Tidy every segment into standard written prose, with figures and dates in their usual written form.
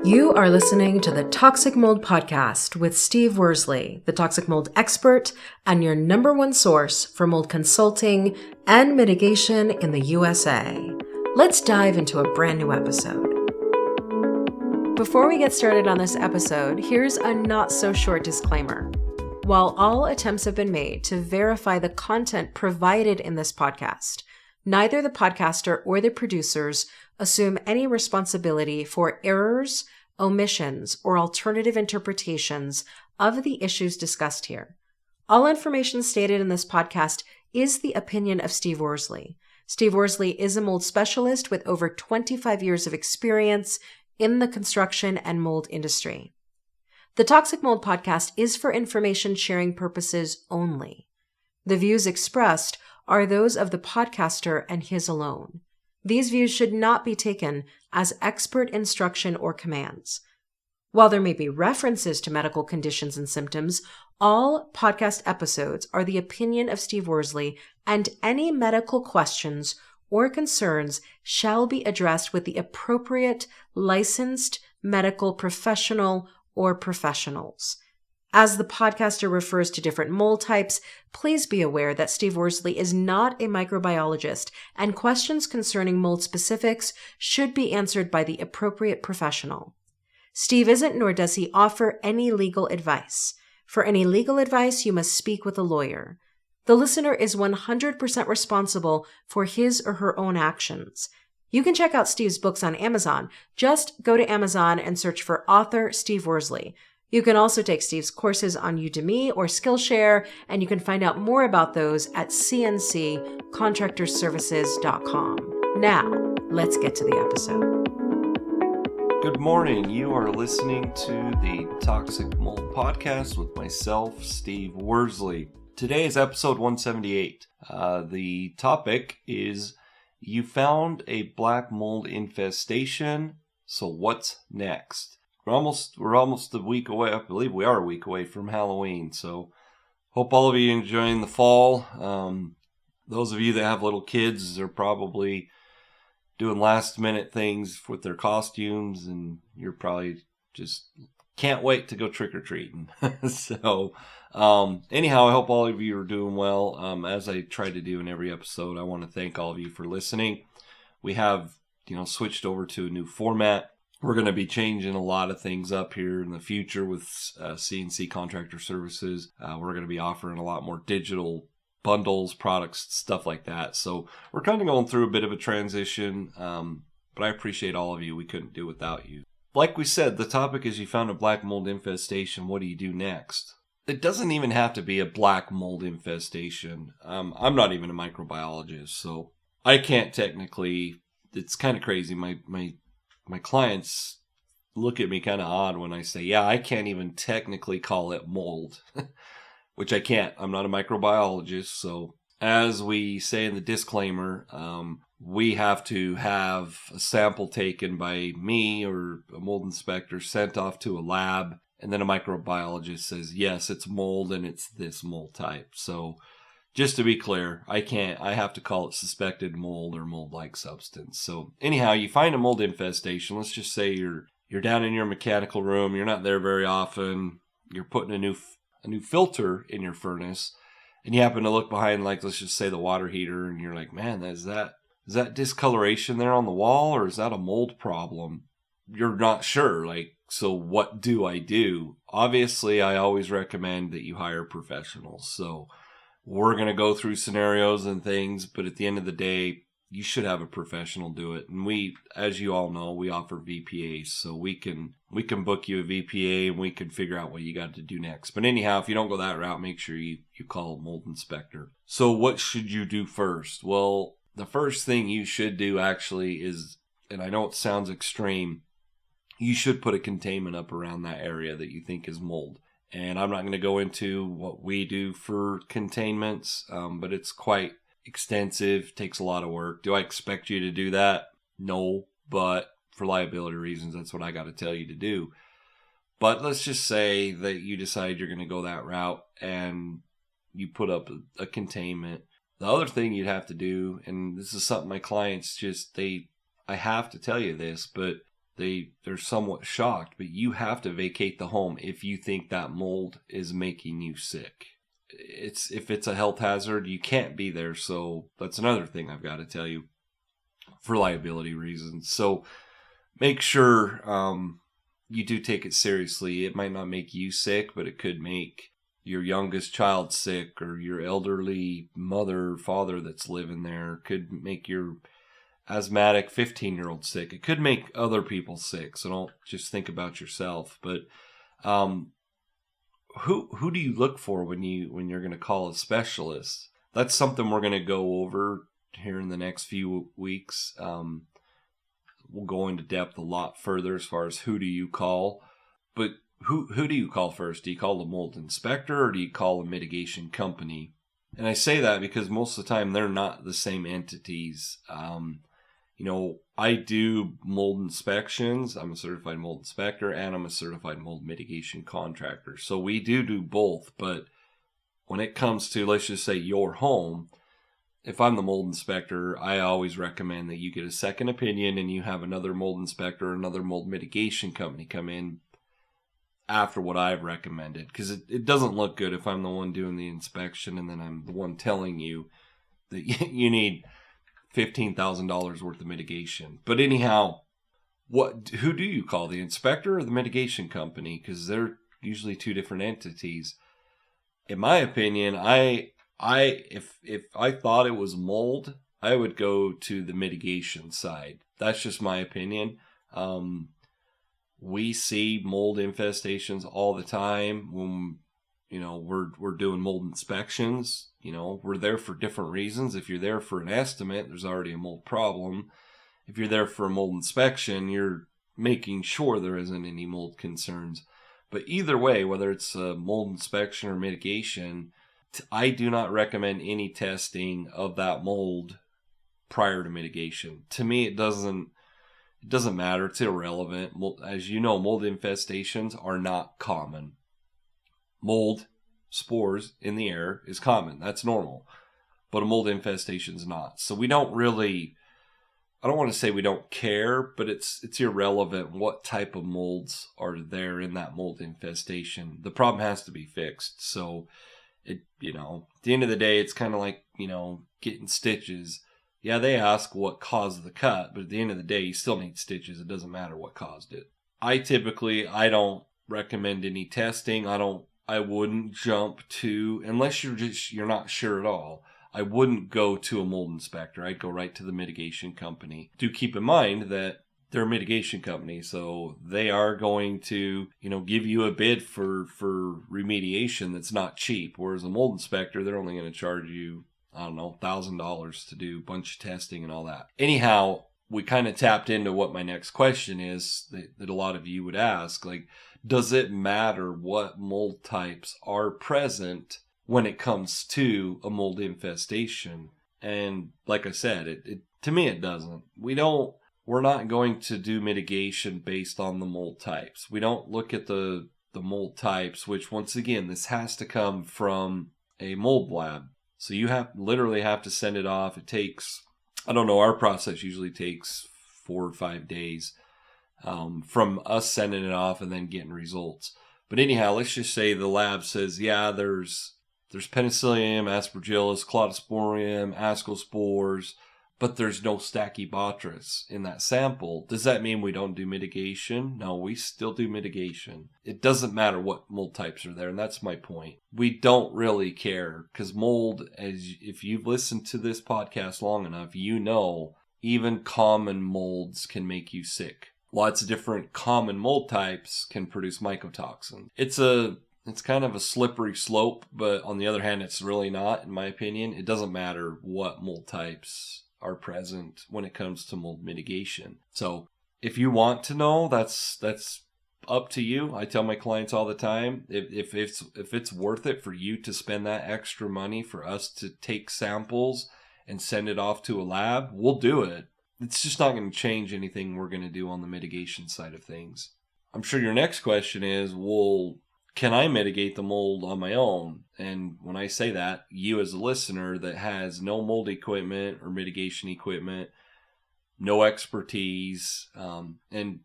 You are listening to the Toxic Mold Podcast with Steve Worsley, the toxic mold expert and your number one source for mold consulting and mitigation in the USA. Let's dive into a brand new episode. Before we get started on this episode, here's a not so short disclaimer. While all attempts have been made to verify the content provided in this podcast, neither the podcaster or the producers assume any responsibility for errors, omissions, or alternative interpretations of the issues discussed here. All information stated in this podcast is the opinion of Steve Worsley. Steve Worsley is a mold specialist with over 25 years of experience in the construction and mold industry. The Toxic Mold Podcast is for information sharing purposes only. The views expressed are those of the podcaster and his alone. These views should not be taken as expert instruction or commands. While there may be references to medical conditions and symptoms, all podcast episodes are the opinion of Steve Worsley, and any medical questions or concerns shall be addressed with the appropriate licensed medical professional or professionals. As the podcaster refers to different mold types, please be aware that Steve Worsley is not a microbiologist, and questions concerning mold specifics should be answered by the appropriate professional. Steve isn't, nor does he offer any legal advice. For any legal advice, you must speak with a lawyer. The listener is 100% responsible for his or her own actions. You can check out Steve's books on Amazon. Just go to Amazon and search for author Steve Worsley. You can also take Steve's courses on Udemy or Skillshare, and you can find out more about those at cnccontractorservices.com. Now, let's get to the episode. Good morning. You are listening to the Toxic Mold Podcast with myself, Steve Worsley. Today is episode 178. The topic is, you found a black mold infestation, so what's next? We're almost a week away. I believe we are a week away from Halloween. So hope all of you enjoying the fall. Those of you that have little kids are probably doing last minute things with their costumes, and you're probably just can't wait to go trick or treating. So anyhow, I hope all of you are doing well. As I try to do in every episode, I want to thank all of you for listening. We have, switched over to a new format. We're going to be changing a lot of things up here in the future with CNC Contractor Services. We're going to be offering a lot more digital bundles, products, stuff like that. So we're kind of going through a bit of a transition, but I appreciate all of you. We couldn't do without you. Like we said, the topic is, you found a black mold infestation. What do you do next? It doesn't even have to be a black mold infestation. I'm not even a microbiologist, so I can't technically. It's kind of crazy. My clients look at me kind of odd when I say, I can't even technically call it mold, which I can't. I'm not a microbiologist. So as we say in the disclaimer, we have to have a sample taken by me or a mold inspector, sent off to a lab, and then a microbiologist says, yes, it's mold and it's this mold type. So just to be clear, I have to call it suspected mold or mold-like substance. So anyhow, you find a mold infestation. Let's just say you're down in your mechanical room. You're not there very often. You're putting a new filter in your furnace, and you happen to look behind, like, let's just say the water heater, and you're like, man, is that discoloration there on the wall, or is that a mold problem? You're not sure. So what do I do? Obviously, I always recommend that you hire professionals. So we're going to go through scenarios and things, but at the end of the day, you should have a professional do it. And we, as you all know, we offer VPAs, so we can book you a VPA and we can figure out what you got to do next. But anyhow, if you don't go that route, make sure you call a mold inspector. So what should you do first? Well, the first thing you should do actually is, and I know it sounds extreme, you should put a containment up around that area that you think is mold. And I'm not going to go into what we do for containments, but it's quite extensive, takes a lot of work. Do I expect you to do that? No, but for liability reasons, that's what I got to tell you to do. But let's just say that you decide you're going to go that route and you put up a containment. The other thing you'd have to do, and this is something my clients I have to tell you this, but they're somewhat shocked, but you have to vacate the home if you think that mold is making you sick. If it's a health hazard, you can't be there. So that's another thing I've got to tell you for liability reasons. So make sure you do take it seriously. It might not make you sick, but it could make your youngest child sick, or your elderly mother, father that's living there. Could make your asthmatic 15-year-old sick. It could make other people sick. So don't just think about yourself. But who do you look for when you're going to call a specialist? That's something we're going to go over here in the next few weeks. We'll go into depth a lot further as far as who do you call. But who do you call first? Do you call the mold inspector, or do you call a mitigation company? And I say that because most of the time they're not the same entities. I do mold inspections. I'm a certified mold inspector, and I'm a certified mold mitigation contractor. So we do both. But when it comes to, let's just say, your home, if I'm the mold inspector, I always recommend that you get a second opinion and you have another mold inspector or another mold mitigation company come in after what I've recommended. Because it doesn't look good if I'm the one doing the inspection and then I'm the one telling you that you need $15,000 worth of mitigation. But anyhow, who do you call, the inspector or the mitigation company? Because they're usually two different entities. In my opinion, if I thought it was mold, I would go to the mitigation side. That's just my opinion. We see mold infestations all the time when we're doing mold inspections. We're there for different reasons. If you're there for an estimate, there's already a mold problem. If you're there for a mold inspection, you're making sure there isn't any mold concerns. But either way, whether it's a mold inspection or mitigation, I do not recommend any testing of that mold prior to mitigation. To me, it doesn't matter. It's irrelevant. As you know, mold infestations are not common. Mold spores in the air is common. That's normal. But a mold infestation is not. So we don't really, I don't want to say we don't care, but it's irrelevant what type of molds are there in that mold infestation. The problem has to be fixed. So at the end of the day, it's kind of like, getting stitches. Yeah, they ask what caused the cut, but at the end of the day, you still need stitches. It doesn't matter what caused it. I don't recommend any testing. I wouldn't jump to, unless you're not sure at all, I wouldn't go to a mold inspector. I'd go right to the mitigation company. Do keep in mind that they're a mitigation company, so they are going to, give you a bid for remediation that's not cheap. Whereas a mold inspector, they're only going to charge you, $1,000 to do a bunch of testing and all that. Anyhow, we kind of tapped into what my next question is that a lot of you would ask. Like, does it matter what mold types are present when it comes to a mold infestation? And like I said, to me, it doesn't. We're not going to do mitigation based on the mold types. We don't look at the mold types, which once again, this has to come from a mold lab. So you literally have to send it off. It takes, our process usually takes 4 or 5 days from us sending it off and then getting results. But anyhow, let's just say the lab says, yeah, there's Penicillium, Aspergillus, Cladosporium, Ascospores, but there's no Stachybotrys in that sample. Does that mean we don't do mitigation? No, we still do mitigation. It doesn't matter what mold types are there, and that's my point. We don't really care, because mold, if you've listened to this podcast long enough, even common molds can make you sick. Lots of different common mold types can produce mycotoxin. It's kind of a slippery slope, but on the other hand, it's really not, in my opinion. It doesn't matter what mold types are present when it comes to mold mitigation. So if you want to know, that's up to you. I tell my clients all the time, if it's worth it for you to spend that extra money for us to take samples and send it off to a lab, we'll do it. It's just not going to change anything we're going to do on the mitigation side of things. I'm sure your next question is, well, can I mitigate the mold on my own? And when I say that, you as a listener that has no mold equipment or mitigation equipment, no expertise, and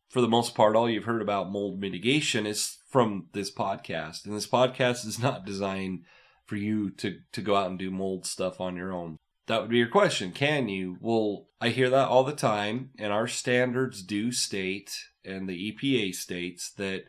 for the most part, all you've heard about mold mitigation is from this podcast. And this podcast is not designed for you to go out and do mold stuff on your own. That would be your question. Can you? Well, I hear that all the time. And our standards do state, and the EPA states, that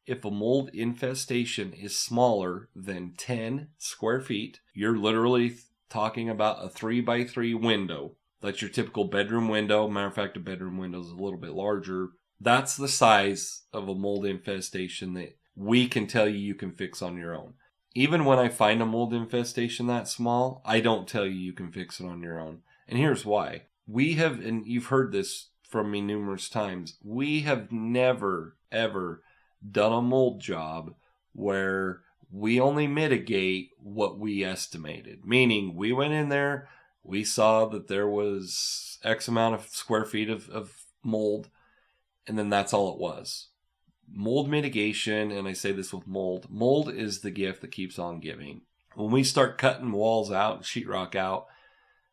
if a mold infestation is smaller than 10 square feet, you're literally talking about a 3x3 window. That's your typical bedroom window. Matter of fact, a bedroom window is a little bit larger. That's the size of a mold infestation that we can tell you can fix on your own. Even when I find a mold infestation that small, I don't tell you can fix it on your own. And here's why. We have, and you've heard this from me numerous times, we have never, ever done a mold job where we only mitigate what we estimated. Meaning, we went in there, we saw that there was X amount of square feet of mold, and then that's all it was. Mold mitigation, and I say this with mold is the gift that keeps on giving. When we start cutting walls out and sheetrock out,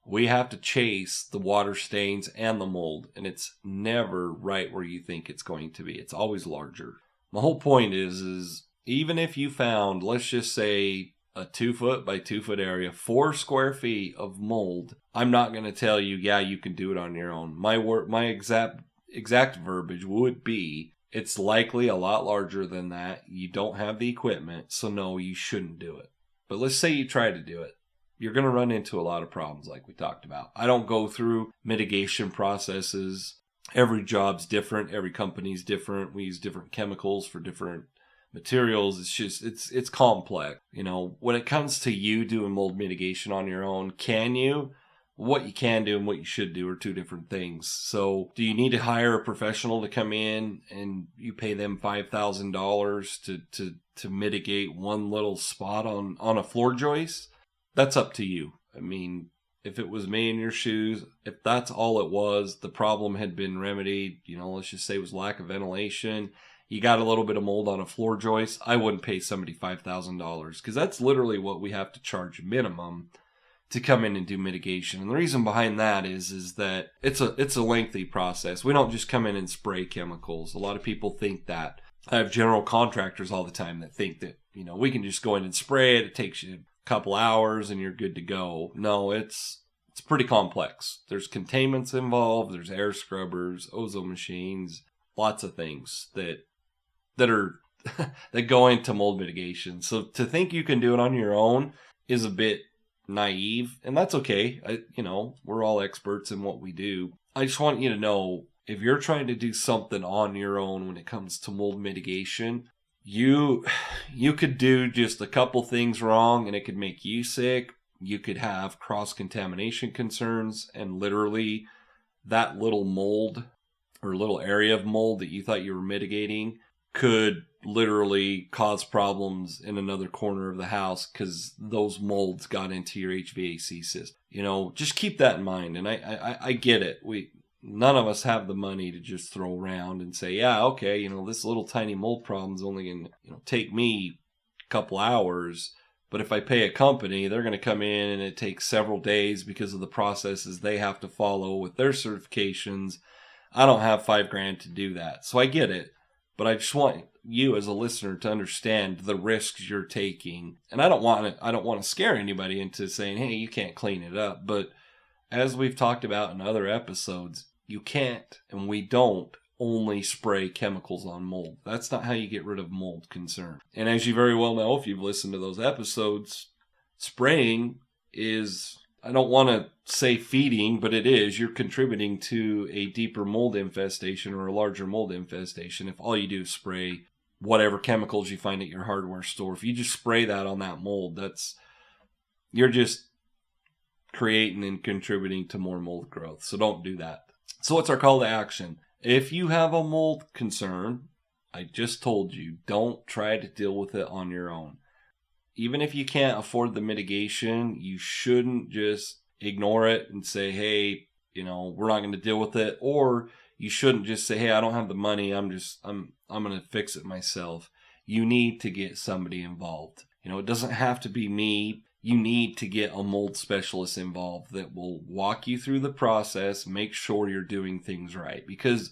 we have to chase the water stains and the mold, and it's never right where you think it's going to be. It's always larger. My whole point is even if you found, let's just say, a 2 foot by 2 foot area, 4 square feet of mold, I'm not going to tell you, yeah, you can do it on your own. My exact verbiage would be, it's likely a lot larger than that. You don't have the equipment, so no, you shouldn't do it. But let's say you try to do it. You're going to run into a lot of problems like we talked about. I don't go through mitigation processes. Every job's different. Every company's different. We use different chemicals for different materials. It's just, it's complex. You know, when it comes to you doing mold mitigation on your own, can you? What you can do and what you should do are two different things. So do you need to hire a professional to come in and you pay them $5,000 to mitigate one little spot on a floor joist? That's up to you. I mean, if it was me in your shoes, if that's all it was, the problem had been remedied, you know, let's just say it was lack of ventilation, you got a little bit of mold on a floor joist, I wouldn't pay somebody $5,000 because that's literally what we have to charge minimum to come in and do mitigation. And the reason behind that is that it's a lengthy process. We don't just come in and spray chemicals. A lot of people think that. I have general contractors all the time that think that, you know, we can just go in and spray it. It takes you a couple hours and you're good to go. No, it's pretty complex. There's containments involved. There's air scrubbers, ozone machines, lots of things that are that go into mold mitigation. So to think you can do it on your own is a bit naive, and that's okay. We're all experts in what we do. I just want you to know, if you're trying to do something on your own when it comes to mold mitigation, you could do just a couple things wrong and it could make you sick. You could have cross-contamination concerns, and literally that little mold or little area of mold that you thought you were mitigating could literally cause problems in another corner of the house because those molds got into your HVAC system. You know, just keep that in mind. And I get it. None of us have the money to just throw around and say, yeah, okay, you know, this little tiny mold problem is only going to, take me a couple hours. But if I pay a company, they're going to come in and it takes several days because of the processes they have to follow with their certifications. I don't have $5,000 to do that. So I get it. But I just want you as a listener to understand the risks you're taking. And I don't want to scare anybody into saying, hey, you can't clean it up. But as we've talked about in other episodes, you can't, and we don't, only spray chemicals on mold. That's not how you get rid of mold concern. And as you very well know, if you've listened to those episodes, spraying is, I don't want to say feeding, but it is. You're contributing to a deeper mold infestation or a larger mold infestation if all you do is spray whatever chemicals you find at your hardware store. If you just spray that on that mold, you're just creating and contributing to more mold growth. So don't do that. So what's our call to action? If you have a mold concern, I just told you, don't try to deal with it on your own. Even if you can't afford the mitigation, you shouldn't just ignore it and say, hey, we're not going to deal with it. Or you shouldn't just say, hey, I don't have the money. I'm going to fix it myself. You need to get somebody involved. It doesn't have to be me. You need to get a mold specialist involved that will walk you through the process, make sure you're doing things right. Because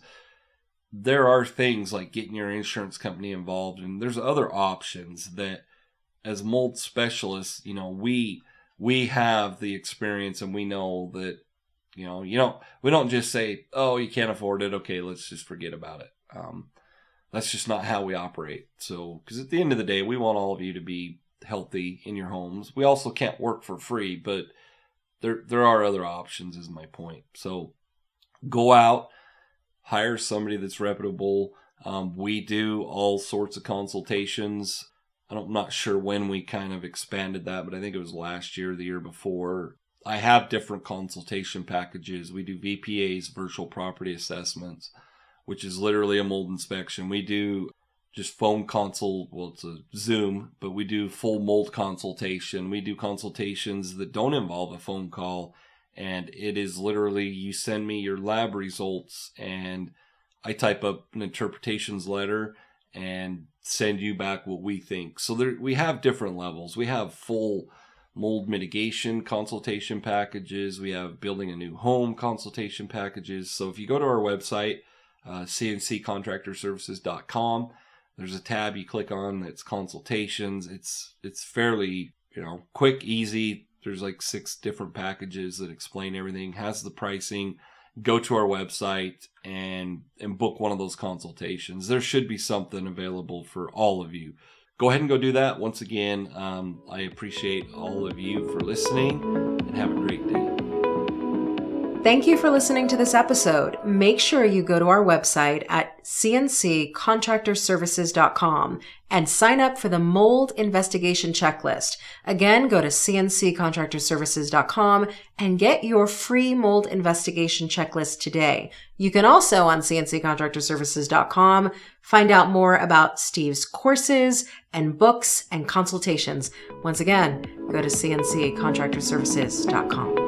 there are things like getting your insurance company involved, and there's other options that, as mold specialists, we have the experience, and we know that, we don't just say, oh, you can't afford it, okay, let's just forget about it. That's just not how we operate. So, because at the end of the day, we want all of you to be healthy in your homes. We also can't work for free, but there are other options, is my point. So go out, hire somebody that's reputable. We do all sorts of consultations. I'm not sure when we kind of expanded that, but I think it was last year, the year before. I have different consultation packages. We do VPAs, virtual property assessments, which is literally a mold inspection. We do just phone consult. Well, it's a Zoom, but we do full mold consultation. We do consultations that don't involve a phone call. And it is literally, you send me your lab results and I type up an interpretations letter and send you back what we think. So we have different levels. We have full mold mitigation consultation packages. We have building a new home consultation packages. So if you go to our website, cnccontractorservices.com, there's a tab you click on that's consultations. It's fairly, quick, easy. There's like 6 different packages that explain everything, has the pricing. Go to our website and book one of those consultations. There should be something available for all of you. Go ahead and go do that. Once again, I appreciate all of you for listening, and have a great day. Thank you for listening to this episode. Make sure you go to our website at cnccontractorservices.com and sign up for the mold investigation checklist. Again, go to cnccontractorservices.com and get your free mold investigation checklist today. You can also, on cnccontractorservices.com, find out more about Steve's courses and books and consultations. Once again, go to cnccontractorservices.com.